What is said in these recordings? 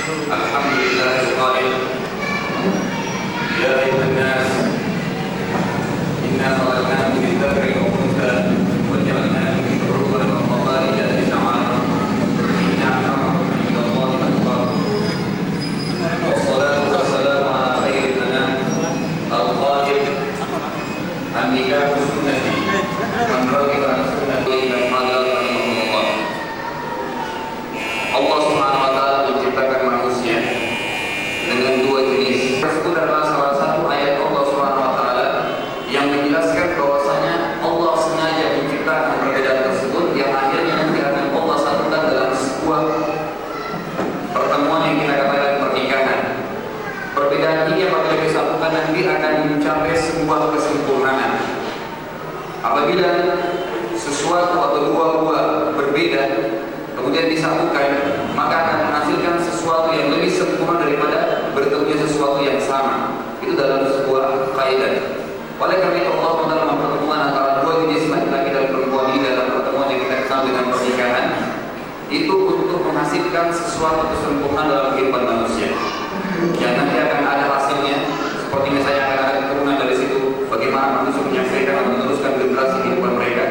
Alhamdulillah القائل يا أيها الناس إنا خلقناكم من ذكر وأنثى وجعلناكم شعوبا وقبائل لتعارفوا إن أكرمكم عند الله أتقاكم والصلاة والسلام على خير الأنام القائل النكاح سنتي من رغب عن سنتي فقد رحمه الله. Allah Subhanahu wa taala menciptakan manusia dengan dua jenis. Tersebut adalah salah satu ayat Allah Subhanahu wa taala yang menjelaskan bahwasanya Allah sengaja menciptakan perbedaan tersebut yang akhirnya nanti akan Allah satukan dalam sebuah pertemuan yang kita katakan pernikahan. Perbedaan ini apabila disatukan nanti akan mencapai sebuah kesempurnaan. Apabila sesuatu atau dua buah berbeda kemudian disatukan, maka akan menghasilkan sesuatu yang lebih sempurna daripada bertemunya sesuatu yang sama. Itu dalam sebuah kaidah. Oleh karena itu Allah dalam mempertemukan antara dua jenis laki-laki dan perempuan ini dalam pertemuan yang kita kenal dengan pernikahan itu untuk menghasilkan sesuatu kesempurnaan dalam kehidupan manusia. Yang nanti akan ada hasilnya, seperti misalnya akan ada keturunan dari situ, bagaimana manusia menyampaikan atau meneruskan generasi kehidupan mereka.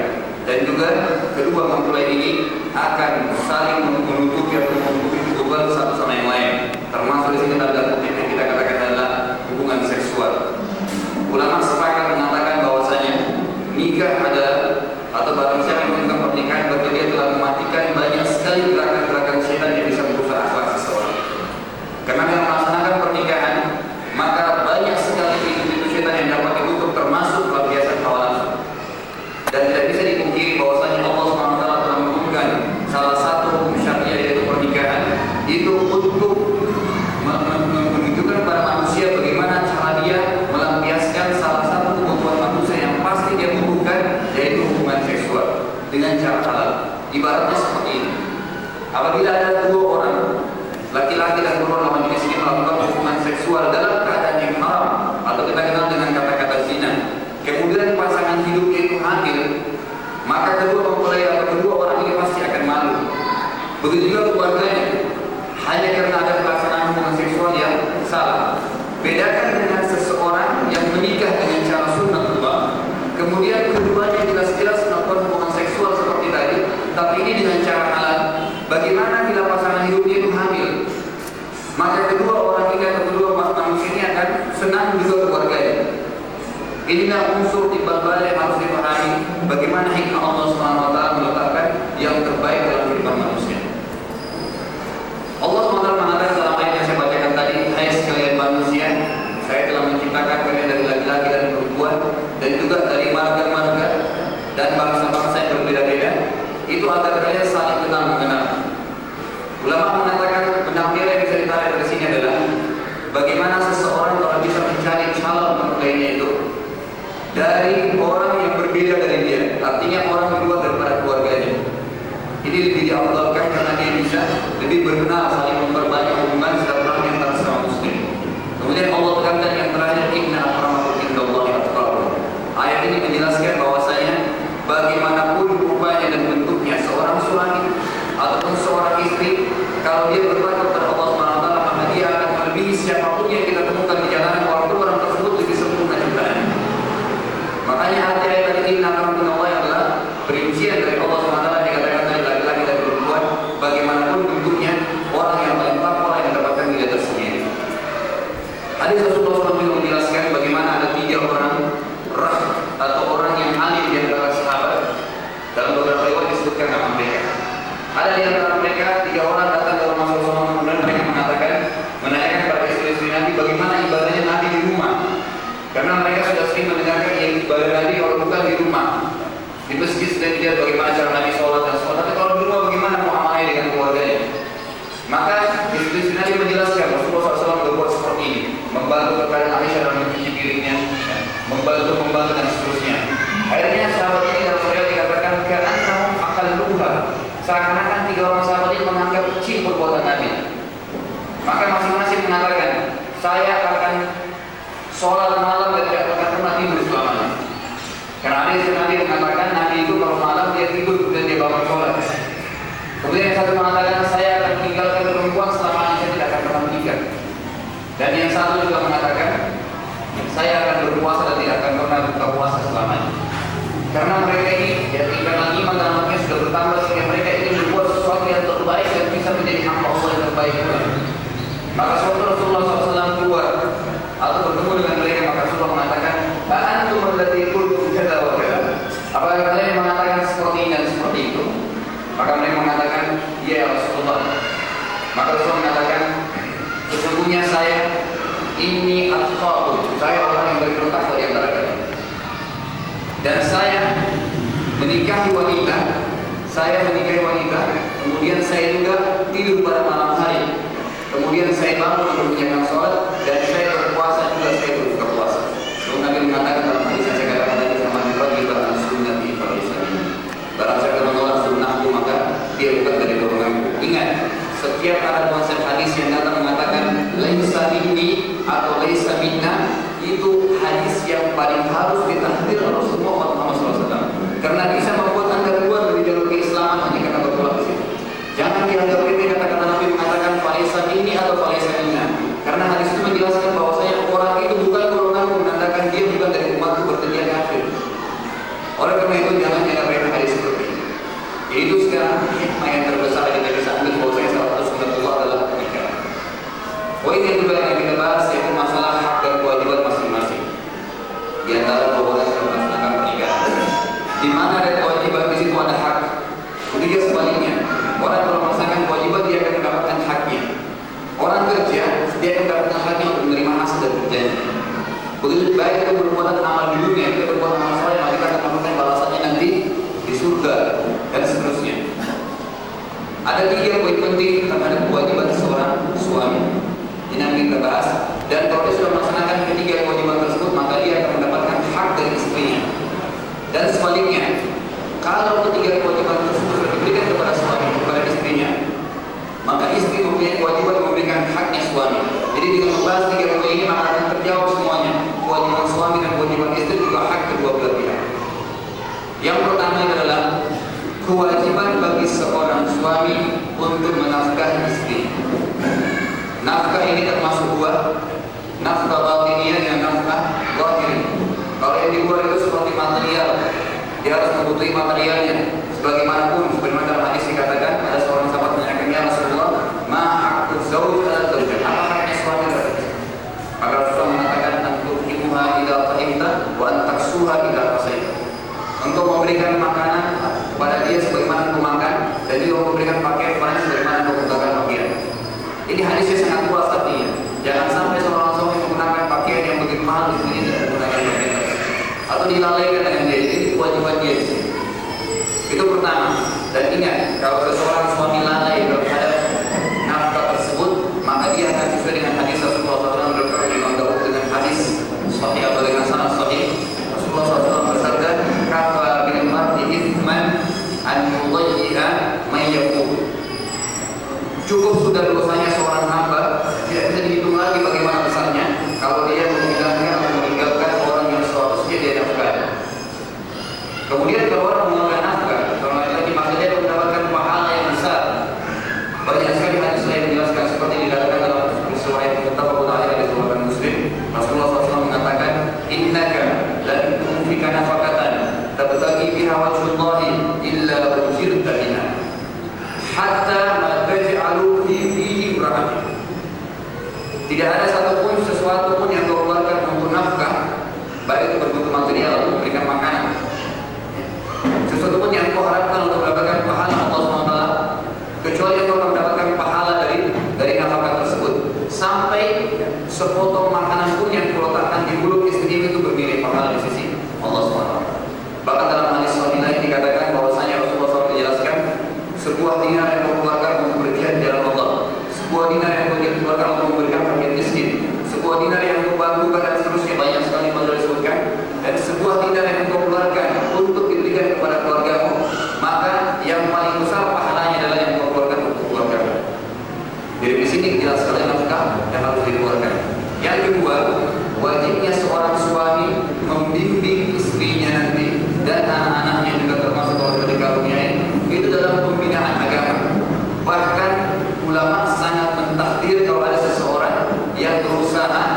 Dan juga kedua mempelai ini akan saling menutupi atau menutupi hubungan satu sama yang lain. Termasuk di sini ada kutip yang kita katakan adalah hubungan seksual. Ulama sepakat mengatakan bahwasanya nikah adalah atau barang siapa yang melakukan pernikahan berarti dia telah mematikan banyak sekali gerakan-gerakan setan yang bisa merusak akhlak seseorang. Karena dengan melaksanakan pernikahan maka banyak sekali pintu-pintu setan yang dapat ditutup termasuk pelampiasan hawa nafsu. Dan tidak bisa dipungkiri bahwasanya Allah SWT telah menurunkan salah satu hukum syariah yaitu pernikahan itu untuk menunjukkan pada manusia bagaimana cara dia melampiaskan salah satu kebutuhan manusia yang pasti dia butuhkan, yaitu hubungan seksual dengan cara halal. Ibaratnya seperti ini: apabila ada dua orang laki-laki dan perempuan lawan jenis ini melakukan hubungan seksual dalam keadaan yang haram atau kita kenal dengan kata-kata zina, kemudian pasangan hidupnya itu hamil, maka kedua mempelai atau kedua orang ini pasti akan malu. Begitu juga keluarganya, hanya karena ada pelaksanaan hubungan seksual yang salah. Bedakan dengan seseorang yang menikah dengan cara sunnatullah, kemudian keduanya jelas-jelas melakukan hubungan seksual seperti tadi, tapi ini dengan cara halal. Bagaimana bila pasangan hidupnya itu hamil? Maka kedua orang ini atau kedua manusia ini akan senang juga keluarganya. Inilah unsur timbal balik yang harus dipahami bagaimana hikmah Allah SWT meletakkan yang terbaik dalam kehidupan manusia. Allah SWT mengatakan dalam ayat yang saya bacakan tadi, hai sekalian manusia, saya telah menciptakan kalian dari laki-laki dan perempuan dan juga dari marga-marga dan bangsa-bangsa yang berbeda-beda, itu agar kalian saling kenal mengenal. Ulama mengatakan penafsir yang bisa ditarik dari sini adalah bagaimana seseorang kalau bisa mencari calon mempelainya itu dari orang yang berbeda dari dia, artinya orang di luar daripada keluarganya. Ini lebih diafdalkan karena dia bisa lebih berkenal, saling memperbanyak hubungan silaturahmi antara sesama muslim. Kemudian Allah tekankan yang terakhir, inna akramakum indallahi atqakum. Ayat ini menjelaskan bahwasanya bagaimanapun rupanya dan bentuknya seorang suami ataupun seorang istri, kalau dia bertakwa kepada Allah SWT, maka dia akan melebihi siapapun yang kita temukan di jalanan, walaupun orang tersebut lebih sempurna ciptaannya. Makanya arti ayat tadi inna akramakum indallahi adalah perincian dari Allah SWT yang dikatakan dari laki-laki dan perempuan, bagaimanapun bentuknya orang yang paling takwa yang mendapatkan diri tersendiri. Hadis Rasulullah SAW menjelaskan bagaimana ada 3 orang rah atau orang yang alim di antara sahabat. Dalam beberapa riwayat disebutkan nama mereka. Ada di antara mereka 3 orang datang ke rumah Rasulullah, kemudian mereka mengatakan, menanyakan kepada istri-istri Nabi bagaimana ibadahnya Nabi di rumah. Karena mereka sudah sering mendengarkan yang ibadah Nabi kalau bukan di rumah. Di masjid sudah dilihat bagaimana cara Nabi sholat dan sholat, tapi kalau di rumah bagaimana muamalahnya dengan keluarganya. Maka istri-istri Nabi menjelaskan Rasulullah SAW berbuat seperti ini, membantu kepada Aisyah dalam mencuci piringnya, membantu dan seterusnya. Akhirnya sahabat ini dalam riwayat dikatakan ka'annahum aqalluha, seakan-akan 3 orang sahabat ini menganggap kecil perbuatan Nabi. Maka masing-masing mengatakan, saya akan sholat malam dan tidak akan pernah tidur selamanya. Karena ada istri Nabi mengatakan Nabi itu kalau malam dia tidur dan dia bangun sholat. Kemudian yang satu mengatakan saya akan meninggalkan perempuan selamanya, saya tidak akan pernah satu juga mengatakan, saya akan berpuasa dan tidak akan pernah buka puasa selamanya. Karena mereka ini, ya, karena iman dan amalnya sudah bertambah sehingga mereka ingin berbuat sesuatu yang terbaik dan bisa menjadi hamba Allah yang terbaik pula. Maka suatu Rasulullah SAW keluar atau bertemu dengan mereka, maka Rasulullah mengatakan, "Antum allati qultum kadza wa kadza." Apakah kalian mengatakan seperti ini dan seperti itu? Maka mereka mengatakan, "Ya Rasulullah." Maka Rasulullah mengatakan, "Sesungguhnya saya ini atqakum, saya orang yang bertakwa di antara kalian. Dan saya menikahi wanita, kemudian saya juga tidur pada malam hari. Kemudian saya bangun untuk menjalankan sholat dan saya berpuasa juga, saya berbuka puasa." Lalu Nabi mengatakan dalam hadis yang saya katakan tadi, sama raghiba an sunnati falaysa minni. Barang siapa menolak sunnahku maka dia bukan dari golonganku. Ingat, setiap ada konsep hadis yang datang mengatakan laisa minni atau laisa minna, itu hadis yang paling harus ditahdir oleh semua umat Muhammad SAW. Karena bisa membuat Anda keluar dari jalur keislaman hanya karena bertolak ke situ. Jangan dianggap remeh kata-kata Nabi mengatakan laisa minni atau laisa minna. Karena hadis itu menjelaskan bahwasanya orang itu bukan golonganku, menandakan dia bukan dari umatku, berarti dia kafir. Oleh karena itu jangan dianggap remeh hadis seperti ini. Yaitu sekarang hikmah yang terbesar yang kita bisa ambil bahwasanya salah satu sunnatullah adalah pernikahan. Poin yang kedua yang kita bahas yaitu masalah hak dan kewajiban masing-masing. Di antara dua orang yang melaksanakan pernikahan, di mana ada kewajiban di situ ada hak. Kemudian sebaliknya, orang kalau melaksanakan kewajiban dia akan mendapatkan haknya. Orang kerja dia akan mendapatkan haknya untuk menerima hasil dari kerjanya. Begitu baik itu perbuatan amal di dunia, kita berbuat amal soleh, maka kita akan mendapatkan balasannya nanti di surga dan seterusnya. Ada 3 poin penting terhadap kewajiban seorang suami. Ini yang kita bahas. Dan kalau dia sudah melaksanakan ketiga kewajiban tersebut, maka dia akan mendapatkan hak dari istrinya. Dan sebaliknya, kalau ketiga kewajiban tersebut sudah diberikan kepada suami, kepada istrinya, maka istri mempunyai kewajiban memberikan haknya suami. Jadi dengan membahas 3 poin ini, maka akan terjawab semuanya. Kewajiban suami dan kewajiban istri juga hak kedua belah pihak. Yang pertama adalah kewajiban bagi seorang suami untuk menafkahi istri. Nafkah ini termasuk 2, nafkah batiniyah dan nafkah zahir. Kalau yang di luar itu seperti material, dia harus membutuhkan materialnya. Sebagaimanapun, sebagaimana dalam hadis dikatakan, ada seorang sahabat menanyakan, "Ya Rasulullah, ma haqqu zawj ala zawjah?" Apa haknya suami terhadap istri? Maka Rasulullah mengatakan, "Antuhimuha idza fahimta wa antaksuha idza qasaita." Untuk memberikan makanan kepada dia sebagaimana engkau makan, dan juga memberikan pakaian kepada sebagaimana engkau menggunakan pakaian. Ini hadisnya sangat luas artinya. Jangan sampai seorang suami menggunakan pakaian yang begitu mahal, istrinya tidak menggunakan pakaian atau dilalaikan dengan dia. Ini kewajiban dia. Itu pertama. Dan ingat, kalau seseorang suami lalai terhadap nafkah tersebut, maka dia akan sesuai dengan hadis Rasulullah SAW berkata Imam Daud dengan hadis sahih atau dengan sanad sahih. Rasulullah SAW bersabda, "Kafa bil mar'i ithman an yudayyi'a man yaqul." Cukup sudah dosanya seorang hamba, tidak bisa dihitung lagi bagaimana besarnya kalau dia meninggalkan atau meninggalkan orang yang seharusnya dia nafkahi. Kemudian kalau orang mengeluarkan nafkah, kalau lagi maka dia mendapatkan pahala yang besar. Banyak sekali hadis lain menjelaskan seperti dikatakan dalam riwayat muttafaqun alaih dari riwayat Muslim. Rasulullah SAW mengatakan, "Innaka lan tunfika nafaqatan tabtaghi biha wajhullahi illa ujirta biha hatta ma taj'alu fi imra'atik." Tidak ada satupun sesuatu pun yang kau keluarkan untuk nafkah, baik itu berbentuk material atau memberikan makanan, sesuatu pun yang kau harapkan untuk mendapatkan pahala Allah SWT, kecuali kau akan mendapatkan pahala dari nafkah tersebut. Sampai sepotong makanan pun yang kau letakkan di mulut istri itu bernilai pahala di sisi Allah SWT. Bahkan dalam hadis sahih lain dikatakan bahwasanya Rasulullah SAW menjelaskan, sebuah dinar yang kau keluarkan untuk berjihad di jalan Allah, sebuah dinar yang kau keluarkan untuk memberikan fakir miskin, sebuah dinar yang kau bantukan dan seterusnya, banyak sekali yang disebutkan, dan sebuah dinar yang kau keluarkan untuk diberikan kepada keluargamu, maka yang paling besar pahalanya adalah yang kau keluarkan untuk keluargamu. Jadi di sini jelas sekali nafkah yang harus dikeluarkan. Yang kedua, wajibnya seorang suami membimbing istrinya nanti dan anak-anaknya juga termasuk kalau sudah dikaruniai itu dalam pembinaan agama. Bahkan ulama sangat mentakdir kalau ada seseorang yang berusaha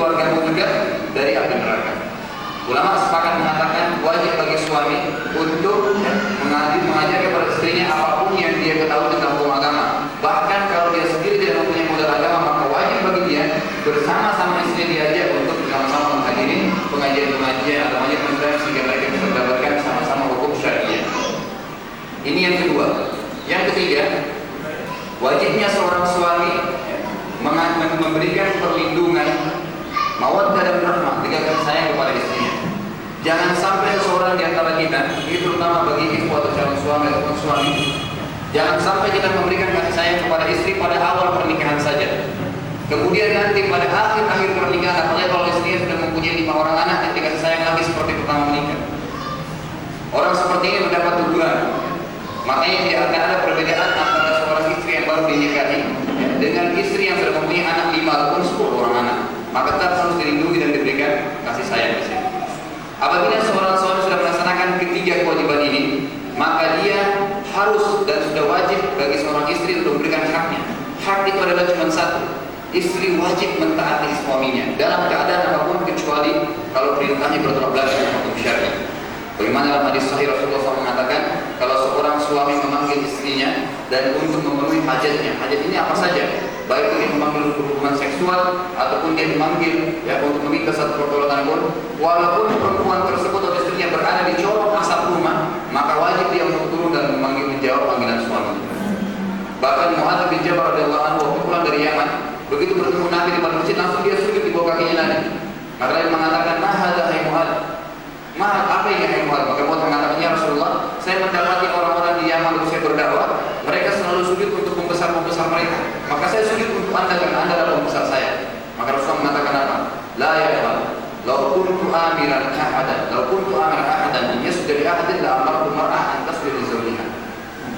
keluargamu juga dari api neraka. Ulama sepakat mengatakan wajib bagi suami untuk mengajar kepada istrinya apapun yang dia ketahui tentang hukum agama. Bahkan kalau dia sendiri tidak mempunyai modal agama, maka wajib bagi dia bersama-sama istri diajak untuk bersama-sama menghadiri pengajian-pengajian atau majelis sehingga mereka bisa mendapatkan sama-sama hukum syariah. Ini yang kedua. Yang ketiga, wajibnya seorang suami memberikan perlindungan, mawaddah dan rahmah, dengan sayang kepada istrinya. Jangan sampai seorang di antara kita, ini terutama bagi ibu atau calon suami ataupun suami, jangan sampai kita memberikan kasih sayang kepada istri pada awal pernikahan saja. Kemudian nanti pada akhir pernikahan, apalagi kalau istrinya sudah mempunyai 5 orang anak, nanti kasih sayang lagi seperti pertama menikah. Orang seperti ini mendapat teguran. Makanya tidak akan ada perbedaan antara seorang istri yang baru dinikahi dengan istri yang sudah mempunyai anak 5 ataupun 10 orang anak. Maka tetap harus dilindungi dan diberikan kasih sayang di sini. Apabila seorang suami sudah melaksanakan ketiga kewajiban ini, maka dia harus dan sudah wajib bagi seorang istri untuk memberikan haknya. Hak itu adalah cuma satu. Istri wajib mentaati suaminya dalam keadaan apapun kecuali kalau perintahnya bertolak belakang dengan hukum syar'i. Bagaimana dalam hadis sahih Rasulullah SAW mengatakan kalau seorang suami memanggil istrinya dan untuk memenuhi hajatnya, hajat ini apa saja, baik dia memanggil untuk hubungan seksual ataupun dia dimanggil ya untuk meminta satu pertolongan pun, walaupun perempuan tersebut atau istrinya berada di corong asap rumah, maka wajib dia untuk turun dan memanggil menjawab panggilan suami. Bahkan Mu'adz bin Jabal radhiyallahu anhu waktu pulang dari Yaman, begitu bertemu Nabi di depan masjid, langsung dia sujud di bawah kakinya Nabi. Maka dia mengatakan, "Mahadha hai Mu'adz." Mahal apa yang hai Mu'adz? Maka Mu'adz mengatakan, "Ya Rasulullah, saya mendapati orang-orang di Yaman untuk saya berdakwah, mereka selalu sujud untuk pembesar-pembesar mereka. Maka saya sujud untuk Anda karena Anda adalah pembesar saya." Maka Rasulullah mengatakan apa? "La ya Mu'adz, law kuntu amiran ahadan, yasjudu li ahadin la amartu mar'ah an tasjuda li zawjiha."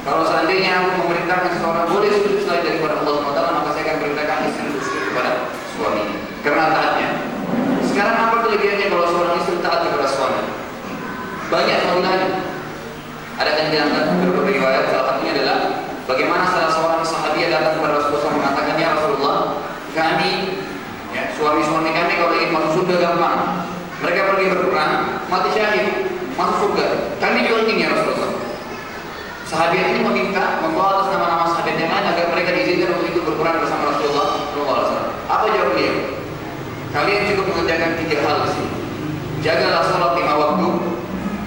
Kalau seandainya aku memerintahkan seseorang boleh sujud selain daripada Allah SWT, maka saya akan perintahkan istri untuk sujud kepada suaminya karena taatnya. Sekarang apa kelebihannya kalau seorang istri taat kepada suami? Banyak fadilahnya. Ada yang diangkat beberapa riwayat, salah satunya adalah bagaimana salah seorang sahabiah datang kepada Rasulullah SAW mengatakan, "Ya Rasulullah, kami suami-suami kami kalau ingin masuk surga gampang. Mereka pergi berperang, mati syahid, masuk surga. Kami juga ingin ya Rasulullah." Sahabat ini meminta membawa atas nama-nama sahabat yang lain agar mereka diizinkan untuk ikut berperang bersama Rasulullah SAW. Apa jawab beliau? Kalian cukup mengerjakan 3 hal di sini. Jagalah salat 5 waktu,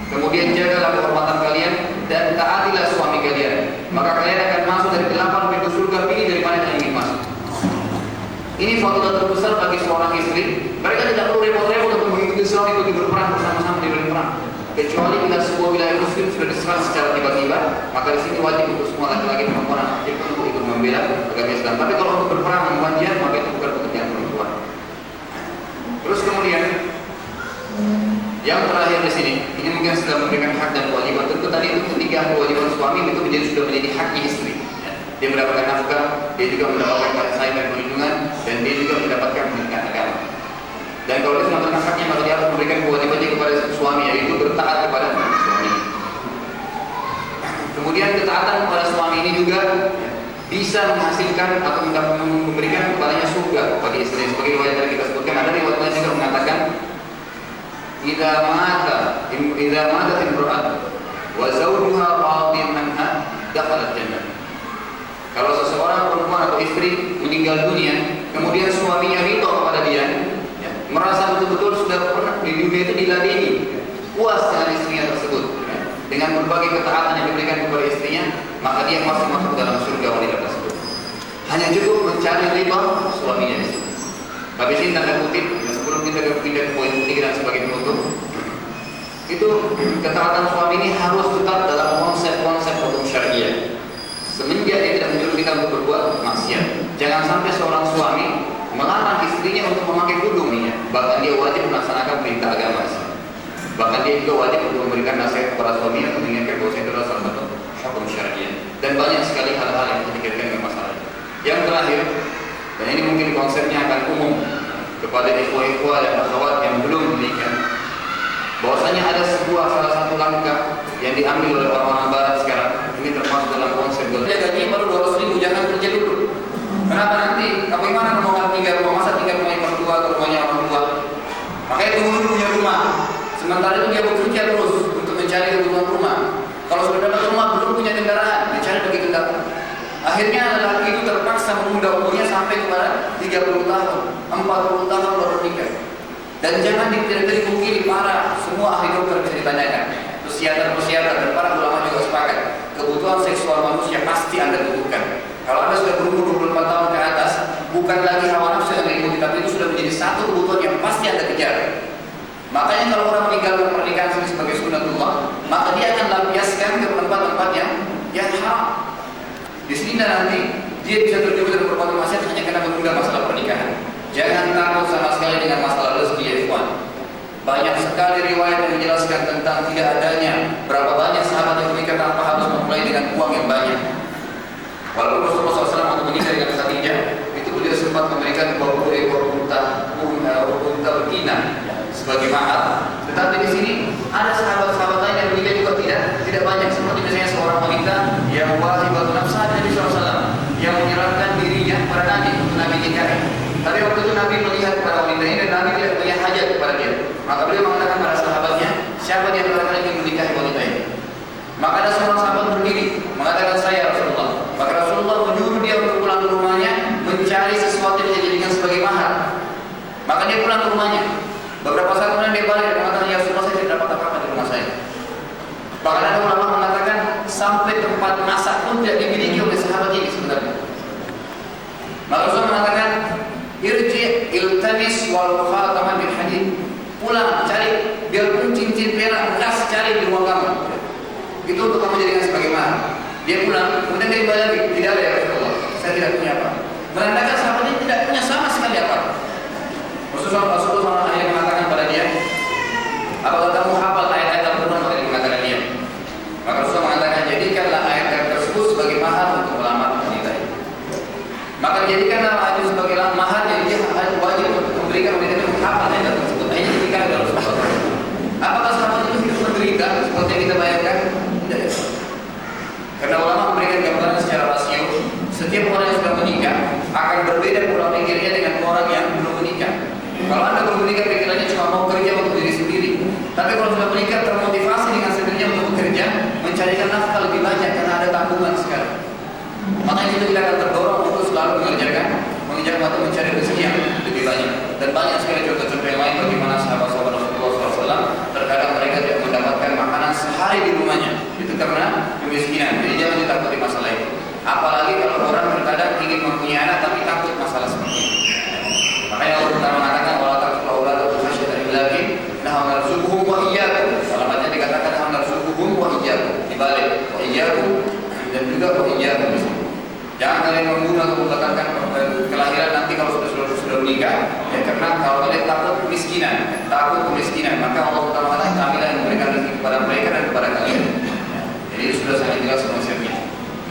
kemudian jagalah kehormatan kalian dan taatilah suami kalian. Maka kalian akan masuk dari 8 pintu surga, pilih dari mana yang ingin masuk. Ini fadilah terbesar bagi seorang istri. Mereka tidak perlu repot-repot untuk mengikuti suami pergi berperang bersama-sama di medan perang. Kecuali bila sebuah wilayah muslim sudah diserang secara tiba-tiba, maka di sini wajib untuk semua laki-laki perempuan aktif untuk ikut membela agama Islam. Tapi kalau untuk berperang membuat jihad, maka itu bukan pekerjaan perempuan. Terus kemudian yang terakhir di sini, ini mungkin sudah memberikan hak dan kewajiban. Tentu tadi itu ketiga kewajiban suami itu sudah menjadi haknya istri. Dia mendapatkan nafkah, dia juga mendapatkan kasih sayang dan perlindungan, dan dia juga mendapatkan pendidikan agama. Dan kalau dia mendapatkan haknya, maka dia harus memberikan kewajibannya kepada suami, yaitu bertaat kepada suami. Kemudian ketaatan kepada suami ini juga bisa menghasilkan atau memberikan kepadanya surga bagi istri. Sebagai riwayat yang kita sebutkan, ada riwayat lain juga mengatakan, "Idza matat imra'at wa zawjuha radin anha, dakhalat jannah." Kalau seseorang perempuan atau istri meninggal dunia, kemudian suaminya ridho kepada dia, merasa betul-betul sudah pernah di dunia itu diladeni, puas dengan istrinya tersebut, dengan berbagai ketaatan yang diberikan kepada istrinya, maka dia masuk dalam surga wanita tersebut. Hanya cukup mencari ridha suaminya di situ. Tapi sini tanda kutip, sebelum kita pindah ke poin ketiga dan sebagai penutup, itu ketaatan suami ini harus tetap dalam konsep-konsep hukum syariah. Semenjak dia tidak menyuruh kita untuk berbuat maksiat. Jangan sampai seorang suami melarang istrinya untuk memakai kerudungnya, bahkan dia wajib melaksanakan perintah agama. Bahkan dia juga wajib untuk memberikan nasihat kepada suami untuk mengingatkan bahwa itu adalah salah satu hukum syariah. Dan banyak sekali hal-hal yang dikaitkan dengan masalah ini. Yang terakhir, dan ini mungkin konsepnya akan umum kepada ikhwah-ikhwah dan akhwat yang belum menikah, bahwasanya ada salah satu langkah yang diambil oleh orang-orang barat sekarang. Ini termasuk dalam konsep gaji baru 200.000, jangan kerja dulu. Kenapa nanti? Bagaimana mau tinggal rumah, masa tinggal rumah yang berdua atau rumahnya orang tua Sementara itu dia bekerja terus untuk mencari kebutuhan rumah. Kalau sudah dapat rumah belum punya kendaraan, dicari bagi kendaraan. Akhirnya lelaki itu terpaksa menunda umurnya sampai kepada 30 tahun, 40 tahun baru nikah. Dan jangan dipungkiri para semua ahli dokter bisa ditanyakan, psikiater dan para ulama juga sepakat, kebutuhan seksual manusia pasti Anda butuhkan. Kalau Anda sudah berumur 24 tahun ke atas, bukan lagi hawa nafsu yang diikuti, tapi itu sudah menjadi satu kebutuhan yang pasti Anda kejar. Makanya kalau orang meninggalkan pernikahan sebagai sunnatullah, maka dia akan lampiaskan ke tempat-tempat yang haram. Di sini nanti dia bisa terjebak dalam perbuatan maksiat hanya karena menunda masalah pernikahan. Jangan takut sama sekali dengan masalah rezeki ya ikhwan. Banyak sekali riwayat yang menjelaskan tentang tidak adanya berapa banyak sahabat yang menikah tanpa harus memulai dengan uang yang banyak. Walaupun Rasulullah SAW waktu menikah dengan Khadijah, itu beliau sempat memberikan 20 ekor unta betina sebagai mahar. Tetapi di sini ada sahabat-sahabat lain yang menikah juga tidak banyak. Seperti misalnya seorang wanita yang wahibatun nafsah Nabi SAW yang menyerahkan dirinya kepada Nabi untuk Nabi nikahi. Tapi waktu itu Nabi melihat kepada wanita ini dan Nabi tidak punya hajat kepada dia. Maka beliau mengatakan kepada sahabatnya, siapa di antara kalian yang menikahi wanita ini? Maka ada seorang sahabat berdiri mengatakan, saya Rasulullah. Maka Rasulullah menyuruh dia untuk pulang ke rumahnya mencari sesuatu yang dijadikan sebagai mahar. Maka dia pulang ke rumahnya. Beberapa saat kemudian dia balik dan mengatakan, ya Rasulullah, saya tidak dapat apa-apa di rumah saya. Bahkan ada ulama mengatakan sampai tempat masak pun tidak dimiliki oleh sahabat ini sebenarnya. Maka Rasulullah mengatakan, irji iltamis wal khataman bil hadid. Pulang cari, biarpun cincin perak bekas cari di rumah kamu. Itu untuk kamu jadikan sebagai mahar. Dia pulang, kemudian dia balik, tidak ada ya Rasulullah, saya tidak punya apa. Menandakan sahabat ini tidak punya sama sekali apa. Rasulullah akhirnya mengatakan kepada dia, apakah kamu hafal ayat-ayat Al-Quran? Maka dia mengatakan dia. Maka Rasulullah mengatakan, jadikanlah ayat-ayat tersebut sebagai mahar untuk melamar wanita ini. Maka jadikanlah ayat itu sebagai mahar, jadi dia wajib untuk memberikan wanita itu hafal ayat tersebut. Akhirnya jadikan oleh Rasulullah. Apakah sahabat itu hidup menderita seperti yang kita bayangkan? Tidak. Karena ulama memberikan gambaran secara rasio, setiap orang yang sudah menikah akan berbeda pola pikirnya dengan orang yang belum menikah. Kalau Anda belum menikah, pikirannya cuma mau kerja untuk diri sendiri. Tapi kalau sudah menikah, termotivasi dengan sendirinya untuk bekerja, mencarikan nafkah lebih banyak karena ada tanggungan sekarang. Makanya itu kita akan terdorong untuk selalu mengerjakan atau mencari rezeki yang lebih banyak. Dan banyak sekali contoh-contoh yang lain bagaimana sahabat-sahabat Rasulullah SAW terkadang mereka tidak mendapatkan makanan sehari di rumahnya. Itu karena kemiskinan. Jadi jangan ditakuti masalah itu. Apalagi kalau orang terkadang ingin mempunyai anak tapi takut masalah seperti itu. Makanya Allah Ta'ala mengatakan wala taqtulu auladakum khasyata imlaqin nahnu narzuquhum wa iyyakum. Alamatnya dikatakan nahnu narzuquhum wa iyyakum. Dibalik wa iyyakum dan juga wa iyyakum. Jangan kalian membunuh atau membatalkan kelahiran nanti kalau sudah menikah, ya karena kalau kalian takut kemiskinan, maka Allah Ta'ala mengatakan kamilah yang memberikan rezeki kepada mereka dan kepada kalian. Jadi itu sudah sangat jelas konsepnya.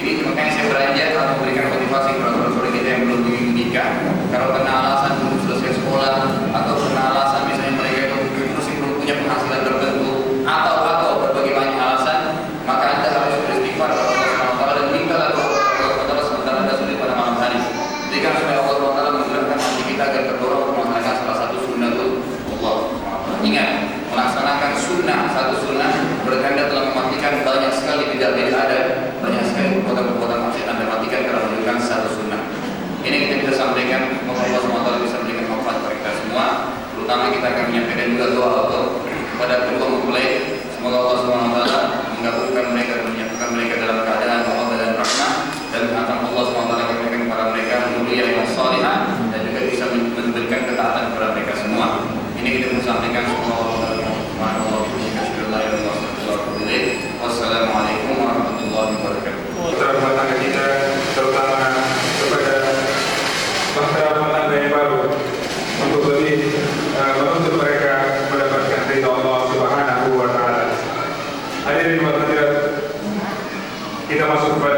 Ini makanya saya beranjak atau memberikan motivasi kepada saudara kita yang belum menikah. Kalau karena alasan belum selesai sekolah atau karena alasan misalnya mereka itu masih belum punya penghasilan tertentu atau berbagai banyak alasan, maka Anda harus beristighfar kepada Allah SWT dan mintalah doa kepada Allah SWT sementara Anda sulit pada malam hari. Jika supaya Allah SWT memudahkan hati kita agar terdorong untuk melaksanakan salah satu sunnatullah. Ingat, melaksanakan satu sunnah bertanda telah mematikan banyak sekali tidak ada, banyak sekali perbuatan-perbuatan maksiat Anda matikan karena menunjukkan satu sunnah. Ini kita bisa sampaikan, semoga Allah SWT bisa memberikan manfaat kepada kita semua. Terutama kita akan menyampaikan juga doa kepada kedua mempelai. Semoga Allah SWT menggabungkan mereka dan menyatukan mereka dalam keadaan mawaddah dan rahmah, dan akan Allah SWT memberikan kepada mereka mulia yang salihah dan juga bisa memberikan ketaatan kepada mereka semua. Ini kita bisa sampaikan, semoga Allah Wassalamualaikum warahmatullahi wabarakatuh. Putra rumah tangga kita, terutama kepada bangsa rumah tangga yang baru, untuk lebih menuntut mereka mendapatkan ridha Allah Subhanahu wa Ta'ala. Hadirin wa hadirat, kita masuk kepada